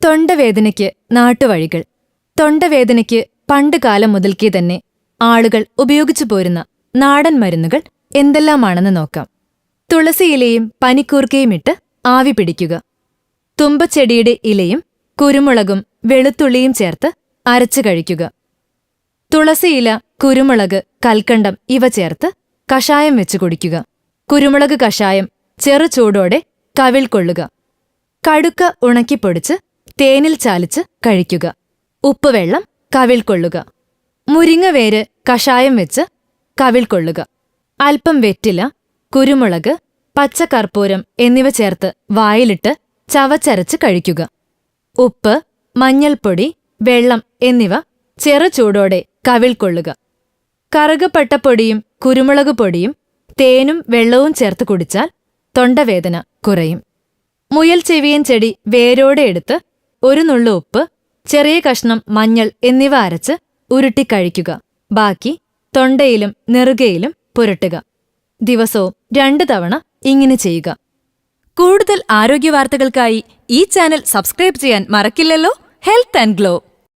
തൊണ്ടവേദനയ്ക്ക് നാട്ടുവഴികൾ. തൊണ്ടവേദനയ്ക്ക് പണ്ട് കാലം മുതൽക്കേ തന്നെ ആളുകൾ ഉപയോഗിച്ചു പോരുന്ന നാടൻ മരുന്നുകൾ എന്തെല്ലാമാണെന്ന് നോക്കാം. തുളസിയിലയും പനിക്കൂർക്കയും ഇട്ട് ആവി പിടിക്കുക. തുമ്പച്ചെടിയുടെ ഇലയും കുരുമുളകും വെളുത്തുള്ളിയും ചേർത്ത് അരച്ചു കഴിക്കുക. തുളസിയില, കുരുമുളക്, കൽക്കണ്ടം ഇവ ചേർത്ത് കഷായം വെച്ച് കുടിക്കുക. കുരുമുളക് കഷായം ചെറു ചൂടോടെ കവിൾ കൊള്ളുക. കടുക്ക ഉണക്കിപ്പൊടിച്ച് തേനിൽ ചാലിച്ച് കഴിക്കുക. ഉപ്പുവെള്ളം കവിൾ കൊള്ളുക. മുരിങ്ങവേര് കഷായം വെച്ച് കവിൾ കൊള്ളുക. അല്പം വെറ്റില, കുരുമുളക്, പച്ചക്കർപ്പൂരം എന്നിവ ചേർത്ത് വായിലിട്ട് ചവച്ചരച്ച് കഴിക്കുക. ഉപ്പ്, മഞ്ഞൾപ്പൊടി, വെള്ളം എന്നിവ ചെറു ചൂടോടെ കവിൾ കൊള്ളുക. കറുകപ്പട്ടപ്പൊടിയും കുരുമുളക് പൊടിയും തേനും വെള്ളവും ചേർത്ത് കുടിച്ചാൽ തൊണ്ടവേദന കുറയും. മുയൽ ചെവിയൻ ചെടി വേരോടെ എടുത്ത് ഒരു നുള്ളു ഉപ്പ്, ചെറിയ കഷ്ണം മഞ്ഞൾ എന്നിവ അരച്ച് ഉരുട്ടി കഴിക്കുക. ബാക്കി തൊണ്ടയിലും നെറുകയിലും പുരട്ടുക. ദിവസവും 2 തവണ ഇങ്ങനെ ചെയ്യുക. കൂടുതൽ ആരോഗ്യവാർത്തകൾക്കായി ഈ ചാനൽ സബ്സ്ക്രൈബ് ചെയ്യാൻ മറക്കില്ലല്ലോ. Health and glow.